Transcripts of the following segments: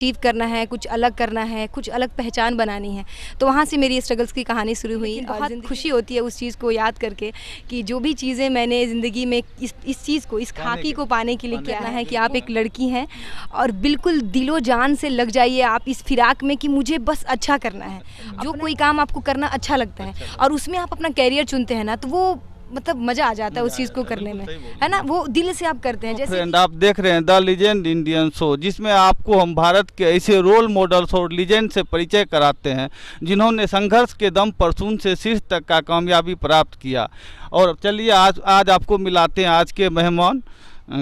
Achieve करना है, कुछ अलग करना है, कुछ अलग पहचान बनानी है। तो वहाँ से मेरी स्ट्रगल्स की कहानी शुरू हुई। बहुत खुशी होती है उस चीज़ को याद करके कि जो भी चीज़ें मैंने ज़िंदगी में इस चीज़ को, इस खाकी को पाने के लिए किया है कि आप एक लड़की हैं और बिल्कुल दिलो जान से लग जाइए आप इस फिराक में कि मुझे बस अच्छा करना है। जो कोई काम आपको करना अच्छा लगता है और उसमें आप अपना कैरियर चुनते हैं ना, तो वो मतलब मज़ा आ जाता है उस चीज़ को करने में, है ना। वो दिल से आप करते हैं। जैसे फ्रेंड, आप देख रहे हैं द लीजेंड इंडियन शो, जिसमें आपको हम भारत के ऐसे रोल मॉडल्स और लीजेंड से परिचय कराते हैं जिन्होंने संघर्ष के दम पर शून्य से शीर्ष तक का कामयाबी प्राप्त किया। और चलिए आज आपको मिलाते हैं आज के मेहमान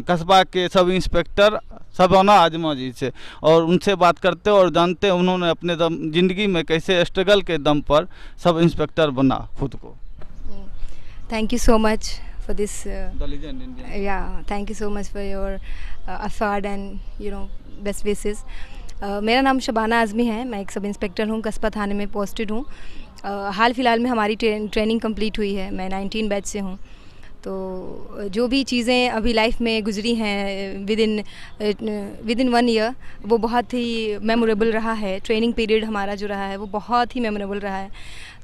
कस्बा के सब इंस्पेक्टर शबाना आजमा जी से, और उनसे बात करते हैं और जानते हैं उन्होंने अपने ज़िंदगी में कैसे स्ट्रगल के दम पर सब इंस्पेक्टर बना खुद को। Thank you so much for this. The legend Indian. Yeah, thank you so much for your effort and best wishes. मेरा नाम शबाना आज़मी है। मैं एक सब इंस्पेक्टर हूँ, कस्बा थाने में पोस्टेड हूँ। हाल फिलहाल में हमारी ट्रेनिंग कंप्लीट हुई है। मैं 19 बैच से हूँ। तो जो भी चीज़ें अभी लाइफ में गुजरी हैं विद इन 1 ईयर, वो बहुत ही मेमोरेबल रहा है। ट्रेनिंग पीरियड हमारा जो रहा है वो बहुत ही मेमोरेबल रहा है।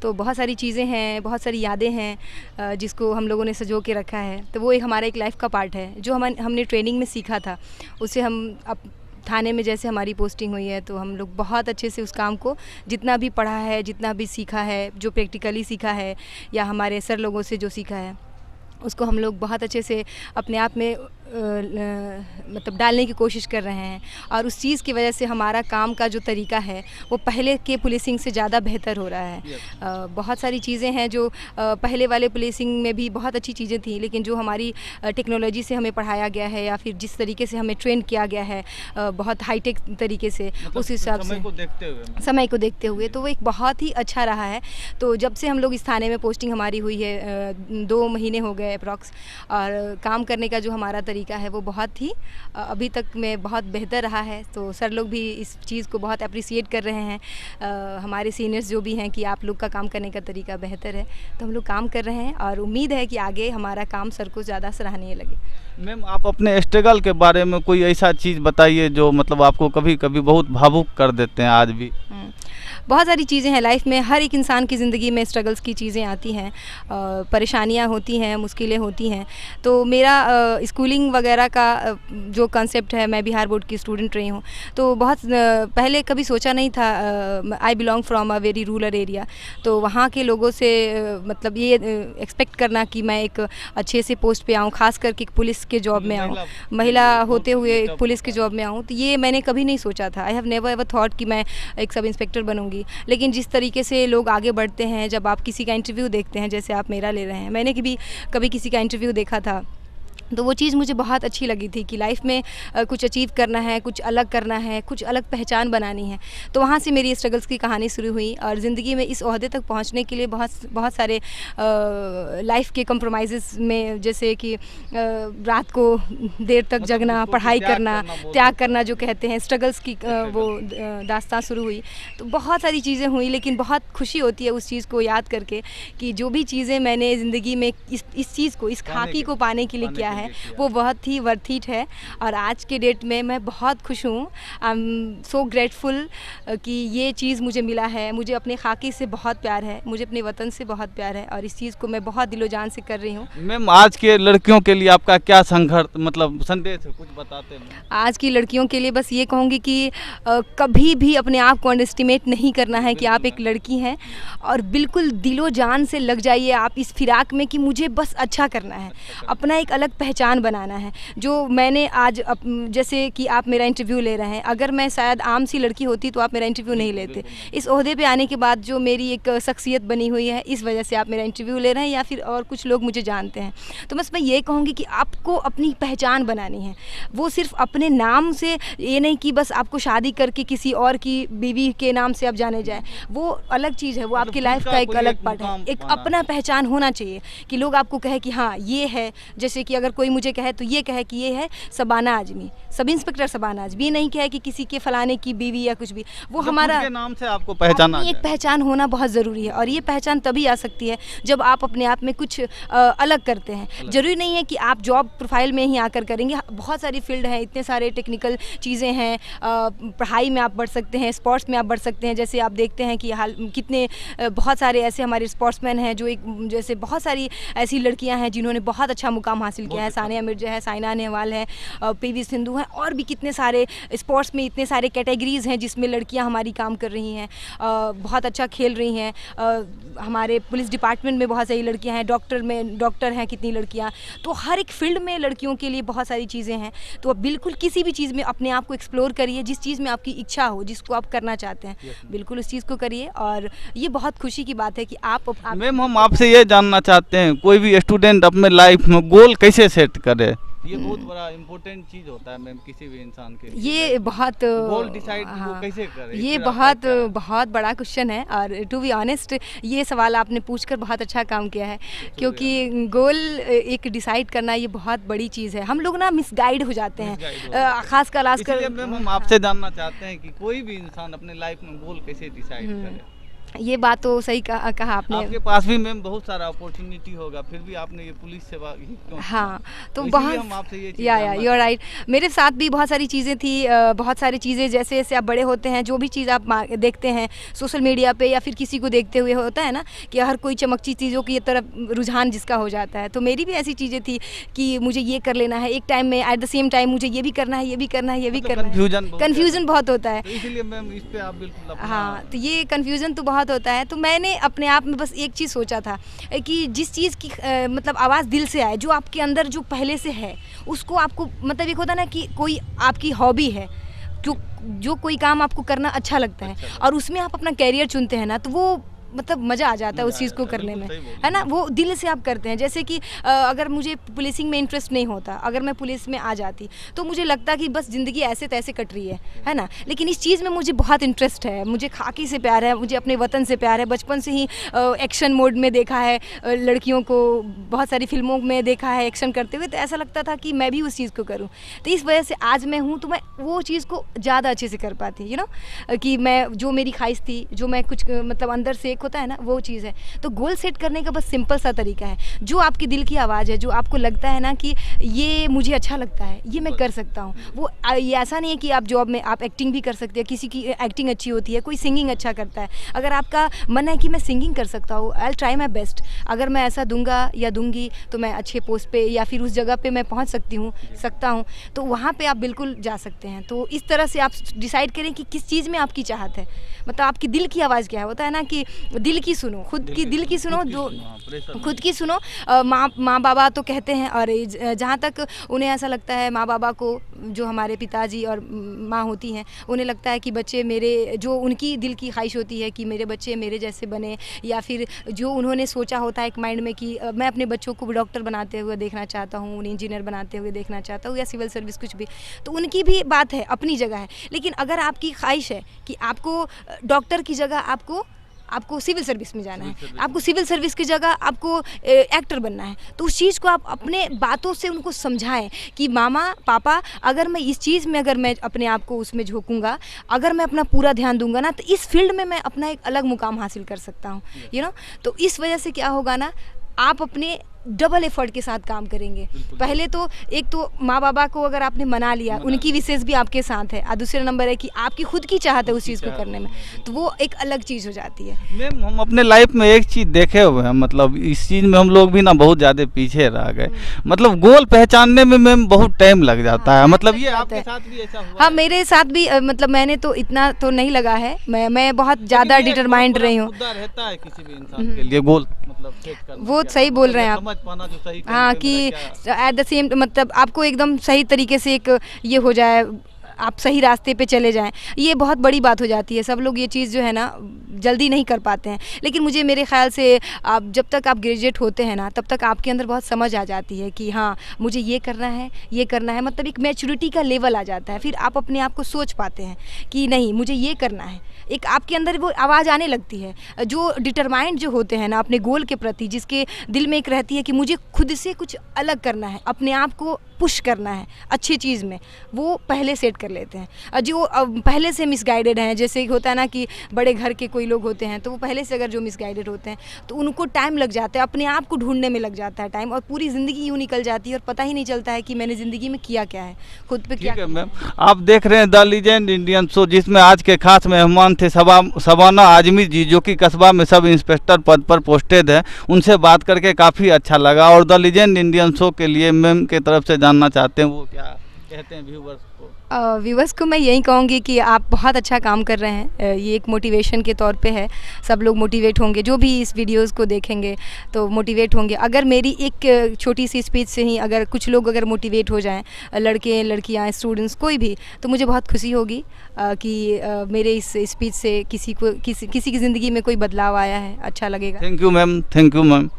तो बहुत सारी चीज़ें हैं, बहुत सारी यादें हैं जिसको हम लोगों ने संजो के रखा है। तो वो हमारा एक लाइफ का पार्ट है जो हमने ट्रेनिंग में सीखा था। उससे हम अब थाने में जैसे हमारी पोस्टिंग हुई है तो हम लोग बहुत अच्छे से उस काम को जितना भी पढ़ा है, जितना भी सीखा है, जो प्रैक्टिकली सीखा है या हमारे सर लोगों से जो सीखा है, उसको हम लोग बहुत अच्छे से अपने आप में मतलब डालने की कोशिश कर रहे हैं। और उस चीज़ की वजह से हमारा काम का जो तरीका है वो पहले के पुलिसिंग से ज़्यादा बेहतर हो रहा है। बहुत सारी चीज़ें हैं जो पहले वाले पुलिसिंग में भी बहुत अच्छी चीज़ें थी, लेकिन जो हमारी टेक्नोलॉजी से हमें पढ़ाया गया है या फिर जिस तरीके से हमें ट्रेन किया गया है बहुत हाईटेक तरीके से, मतलब उस हिसाब से समय को देखते हुए तो वो एक बहुत ही अच्छा रहा है। तो जब से हम लोग इस थाने में पोस्टिंग हमारी हुई है 2 महीने हो गए अप्रॉक्स, और काम करने का जो हमारा तरीका है वो बहुत ही अभी तक में बहुत बेहतर रहा है। तो सर लोग भी इस चीज़ को बहुत अप्रिसिएट कर रहे हैं, हमारे सीनियर्स जो भी हैं कि आप लोग का काम करने का तरीका बेहतर है। तो हम लोग काम कर रहे हैं और उम्मीद है कि आगे हमारा काम सर को ज़्यादा सराहनीय लगे। मैम, आप अपने स्ट्रगल के बारे में कोई ऐसा चीज़ बताइए जो मतलब आपको कभी कभी बहुत भावुक कर देते हैं आज भी। बहुत सारी चीज़ें हैं लाइफ में, हर एक इंसान की ज़िंदगी में स्ट्रगल्स की चीज़ें आती हैं, परेशानियां होती हैं, मुश्किलें होती हैं। तो मेरा स्कूलिंग वगैरह का जो कंसेप्ट है, मैं बिहार बोर्ड की स्टूडेंट रही हूँ, तो बहुत पहले कभी सोचा नहीं था। I belong from a very rural area, तो वहाँ के लोगों से मतलब ये एक्सपेक्ट करना कि मैं एक अच्छे से पोस्ट पे आऊँ, ख़ास करके एक पुलिस के जॉब में आऊँ, महिला होते हुए एक पुलिस के जॉब में आऊँ, तो ये मैंने कभी नहीं सोचा था। I have never ever thought कि मैं एक सब इंस्पेक्टर बनूँगी। लेकिन जिस तरीके से लोग आगे बढ़ते हैं, जब आप किसी का इंटरव्यू देखते हैं, जैसे आप मेरा ले रहे हैं, मैंने कभी किसी का इंटरव्यू देखा था, तो वो चीज़ मुझे बहुत अच्छी लगी थी कि लाइफ में कुछ अचीव करना है, कुछ अलग करना है, कुछ अलग पहचान बनानी है। तो वहाँ से मेरी स्ट्रगल्स की कहानी शुरू हुई और ज़िंदगी में इस ओहदे तक पहुँचने के लिए बहुत सारे लाइफ के कंप्रोमाइज़ेस में, जैसे कि रात को देर तक जगना, पढ़ाई करना, त्याग करना जो कहते हैं, स्ट्रगल्स की वो दास्तां शुरू हुई। तो बहुत सारी चीज़ें हुई, लेकिन बहुत खुशी होती है उस चीज़ को याद करके कि जो भी चीज़ें मैंने ज़िंदगी में इस चीज़ को, इस खाकी को पाने के लिए किया है वो बहुत ही वर्थ इट है। और आज के डेट में मैं बहुत खुश हूँ। आई एम सो ग्रेटफुल कि ये चीज़ मुझे मिला है। मुझे अपने खाकी से बहुत प्यार है, मुझे अपने वतन से बहुत प्यार है और इस चीज़ को मैं बहुत दिलो जान से कर रही हूँ। मैम, आज के लड़कियों के लिए आपका क्या संघर्ष मतलब संदेश है, कुछ बताते हैं? आज की लड़कियों के लिए बस ये कहूँगी कि कभी भी अपने आप को अंडरएस्टिमेट नहीं करना है कि आप एक लड़की हैं, और बिल्कुल दिलो जान से लग जाइए आप इस फिराक में कि मुझे बस अच्छा करना है, अपना एक अलग पहचान बनाना है। जो मैंने आज जैसे कि आप मेरा इंटरव्यू ले रहे हैं, अगर मैं शायद आम सी लड़की होती तो आप मेरा इंटरव्यू नहीं लेते। इस ओहदे पे आने के बाद जो मेरी एक शख्सियत बनी हुई है, इस वजह से आप मेरा इंटरव्यू ले रहे हैं या फिर और कुछ लोग मुझे जानते हैं। तो बस मैं ये कहूँगी कि आपको अपनी पहचान बनानी है। वो सिर्फ अपने नाम से ये नहीं कि बस आपको शादी करके किसी और की बीवी के नाम से आप जाने जाए, वो अलग चीज़ है, वो आपकी लाइफ का एक अलग पार्ट है। एक अपना पहचान होना चाहिए कि लोग आपको कहे कि हाँ ये है। जैसे कि अगर कोई मुझे कहे तो ये कहे कि ये है शबाना आजमी, सब इंस्पेक्टर शबाना आजमी, ये नहीं कहे कि किसी के फलाने की बीवी या कुछ भी। वो हमारा के नाम से आपको पहचाना एक पहचान होना बहुत ज़रूरी है, और ये पहचान तभी आ सकती है जब आप अपने आप में कुछ अलग करते हैं। ज़रूरी नहीं है कि आप जॉब प्रोफाइल में ही आकर करेंगे, बहुत सारी फील्ड हैं, इतने सारे टेक्निकल चीज़ें हैं, पढ़ाई में आप बढ़ सकते हैं, स्पोर्ट्स में आप बढ़ सकते हैं। जैसे आप देखते हैं कि हाल कितने बहुत सारे ऐसे हमारे स्पोर्ट्समैन हैं जो जैसे बहुत सारी ऐसी लड़कियां हैं जिन्होंने बहुत अच्छा मुकाम हासिल किया है। सानिया मिर्जा है, साइना नेहवाल है, पीवी सिंधु हैं, और भी कितने सारे स्पोर्ट्स में इतने सारे कैटेगरीज़ हैं जिसमें लड़कियां हमारी काम कर रही हैं, बहुत अच्छा खेल रही हैं। हमारे पुलिस डिपार्टमेंट में बहुत सारी लड़कियां हैं, डॉक्टर हैं कितनी लड़कियां। तो हर एक फील्ड में लड़कियों के लिए बहुत सारी चीज़ें हैं। तो आप बिल्कुल किसी भी चीज़ में अपने आप को एक्सप्लोर करिए, जिस चीज़ में आपकी इच्छा हो, जिसको आप करना चाहते हैं, बिल्कुल उस चीज़ को करिए। और ये बहुत खुशी की बात है कि आप मैम, हम आपसे ये जानना चाहते हैं, कोई भी स्टूडेंट अपने लाइफ में गोल कैसे सेट करे? ये बहुत बड़ा इम्पोर्टेंट चीज होता है मैम किसी भी इंसान के लिए। ये बहुत गोल डिसाइड वो कैसे करे, ये बहुत बड़ा क्वेश्चन है, और टू बी ऑनेस्ट ये सवाल आपने पूछकर बहुत अच्छा काम किया है, क्योंकि गोल एक डिसाइड करना ये बहुत बड़ी चीज़ है। हम लोग ना मिसगाइड हो जाते हैं, खासकर मैम हम आपसे जानना चाहते हैं कि कोई भी इंसान अपने लाइफ में गोल कैसे डिसाइड करे। ये बात तो सही कहा आपने। आपके पास भी मैम बहुत सारा अपॉर्चुनिटी होगा, फिर भी आपने ये पुलिस सेवा क्यों? हाँ, तो बहुत हम आपसे ये यू आर राइट। मेरे साथ भी बहुत सारी चीज़ें थी, बहुत सारी चीज़ें जैसे जैसे आप बड़े होते हैं, जो भी चीज़ आप देखते हैं सोशल मीडिया पे या फिर किसी को देखते हुए, होता है ना कि हर कोई चमकती चीज़ों की तरफ रुझान जिसका हो जाता है। तो मेरी भी ऐसी चीज़ें थी कि मुझे ये कर लेना है एक टाइम में, एट द सेम टाइम मुझे ये भी करना है, ये भी करना है, ये भी करना है। कन्फ्यूजन बहुत होता है, इसलिए मैम इस पे आप बिल्कुल। हाँ, तो ये कन्फ्यूज़न तो बहुत होता है। तो मैंने अपने आप में बस एक चीज़ सोचा था कि जिस चीज़ की मतलब आवाज़ दिल से आए, जो आपके अंदर जो पहले से है, उसको आपको मतलब एक होता है ना कि कोई आपकी हॉबी है, जो कोई काम आपको करना अच्छा लगता है और उसमें आप अपना कैरियर चुनते हैं ना, तो वो मतलब मज़ा आ जाता है उस चीज़ को करने में, है ना। वो दिल से आप करते हैं। जैसे कि अगर मुझे पुलिसिंग में इंटरेस्ट नहीं होता, अगर मैं पुलिस में आ जाती तो मुझे लगता कि बस ज़िंदगी ऐसे तैसे कट रही है ना। लेकिन इस चीज़ में मुझे बहुत इंटरेस्ट है, मुझे खाकी से प्यार है, मुझे अपने वतन से प्यार है। बचपन से ही एक्शन मोड में देखा है लड़कियों को, बहुत सारी फिल्मों में देखा है एक्शन करते हुए, तो ऐसा लगता था कि मैं भी उस चीज़ को करूँ। तो इस वजह से आज मैं हूँ, तो मैं वो चीज़ को ज़्यादा अच्छे से कर पाती, यू नो, कि मैं जो मेरी ख्वाहिश थी, जो मैं कुछ मतलब अंदर से एक होता है ना, वो चीज़ है। तो गोल सेट करने का बस सिंपल सा तरीका है, जो आपके दिल की आवाज़ है, जो आपको लगता है ना कि ये मुझे अच्छा लगता है, ये मैं कर सकता हूँ। वो ये ऐसा नहीं है कि आप जॉब में आप एक्टिंग भी कर सकते हैं, किसी की एक्टिंग अच्छी होती है, कोई सिंगिंग अच्छा करता है। अगर आपका मन है कि मैं सिंगिंग कर सकता हूँ, I will try my best, अगर मैं ऐसा दूंगा या दूंगी तो मैं अच्छे पोस्ट पे या फिर उस जगह पे मैं पहुँच सकता हूँ, तो वहाँ पे आप बिल्कुल जा सकते हैं। तो इस तरह से आप डिसाइड करें कि किस चीज़ में आपकी चाहत है, मतलब आपकी दिल की आवाज़ क्या है। होता है ना कि दिल की सुनो, खुद की दिल की सुनो, जो खुद की सुनो। माँ बाबा तो कहते हैं, और जहाँ तक उन्हें ऐसा लगता है, माँ बाबा को, जो हमारे पिताजी और माँ होती हैं, उन्हें लगता है कि बच्चे मेरे, जो उनकी दिल की ख्वाहिश होती है कि मेरे बच्चे मेरे जैसे बने, या फिर जो उन्होंने सोचा होता है एक माइंड में कि मैं अपने बच्चों को डॉक्टर बनाते हुए देखना चाहता हूँ, उन्हें इंजीनियर बनाते हुए देखना चाहता हूँ, या सिविल सर्विस कुछ भी, तो उनकी भी बात है, अपनी जगह है। लेकिन अगर आपकी ख्वाहिश है कि आपको डॉक्टर की जगह आपको सिविल सर्विस में जाना है, आपको सिविल सर्विस की जगह आपको एक्टर बनना है, तो उस चीज़ को आप अपने बातों से उनको समझाएं कि मामा पापा, अगर मैं इस चीज़ में, अगर मैं अपने आप को उसमें झोंकूंगा, अगर मैं अपना पूरा ध्यान दूंगा ना, तो इस फील्ड में मैं अपना एक अलग मुकाम हासिल कर सकता हूँ, यू नो। तो इस वजह से क्या होगा ना, आप अपने डबल एफर्ट के साथ काम करेंगे। पहले तो एक तो माँ बाबा को अगर आपने मना लिया, उनकी विशेष भी आपके साथ है, और दूसरा नंबर है कि आपकी खुद की चाहत है उस चीज़ को करने में, तो वो एक अलग चीज़ हो जाती है। मैम, हम अपने लाइफ में एक चीज़ देखे हुए हैं, मतलब इस चीज़ में हम लोग भी ना बहुत ज़्यादा पीछे रह गए, मतलब गोल पहचानने में मैम बहुत टाइम लग जाता है। मतलब ये आपके साथ भी ऐसा हुआ? हाँ, मेरे साथ भी, मतलब मैंने तो इतना तो नहीं लगा है, मैं बहुत ज़्यादा डिटरमाइंड रही हूँ। रहता है किसी भी इंसान के लिए गोल, मतलब सेट करना, वो सही बोल रहे हैं आप, पाना जो सही, हाँ, कि एट द सेम, मतलब आपको एकदम सही तरीके से एक ये हो जाए, आप सही रास्ते पे चले जाएं, ये बहुत बड़ी बात हो जाती है। सब लोग ये चीज़ जो है ना जल्दी नहीं कर पाते हैं। लेकिन मुझे मेरे ख्याल से आप जब तक आप ग्रेजुएट होते हैं ना, तब तक आपके अंदर बहुत समझ आ जाती है कि हाँ मुझे ये करना है, ये करना है, मतलब एक मैच्योरिटी का लेवल आ जाता है। फिर आप अपने आप को सोच पाते हैं कि नहीं मुझे ये करना है। एक आपके अंदर वो आवाज़ आने लगती है। जो डिटरमाइंड जो होते हैं ना अपने गोल के प्रति, जिसके दिल में एक रहती है कि मुझे खुद से कुछ अलग करना है, अपने आप को पुश करना है अच्छी चीज़ में, वो पहले सेट कर लेते हैं। जो पहले से मिसगाइडेड हैं, जैसे होता है ना कि बड़े घर के कोई लोग होते हैं तो वो पहले से अगर जो मिसगाइडेड होते हैं तो उनको टाइम लग जाता है, अपने आप को ढूंढने में लग जाता है टाइम, और पूरी ज़िंदगी यूँ निकल जाती है और पता ही नहीं चलता है कि मैंने ज़िंदगी में किया क्या है, खुद पे क्या ठीक है किया मैम, आप देख रहे हैं द लीजेंड इंडियन शो, जिसमें आज के खास मेहमान थे शबाना आजमी जी, जो कि कस्बा में सब इंस्पेक्टर पद पर पोस्टेड है। उनसे बात करके काफ़ी अच्छा लगा, और द लीजेंड इंडियन शो के लिए मैम के तरफ से जानना चाहते हैं वो क्या कहते हैं व्यूवर्स को। व्यूवर्स को मैं यही कहूँगी कि आप बहुत अच्छा काम कर रहे हैं। ये एक मोटिवेशन के तौर पे है, सब लोग मोटिवेट होंगे, जो भी इस वीडियोस को देखेंगे तो मोटिवेट होंगे। अगर मेरी एक छोटी सी स्पीच से ही अगर कुछ लोग अगर मोटिवेट हो जाएं, लड़के लड़कियां स्टूडेंट्स कोई भी, तो मुझे बहुत खुशी होगी कि मेरे इस स्पीच से किसी की ज़िंदगी में कोई बदलाव आया है, अच्छा लगेगा। Thank you ma'am, thank you ma'am.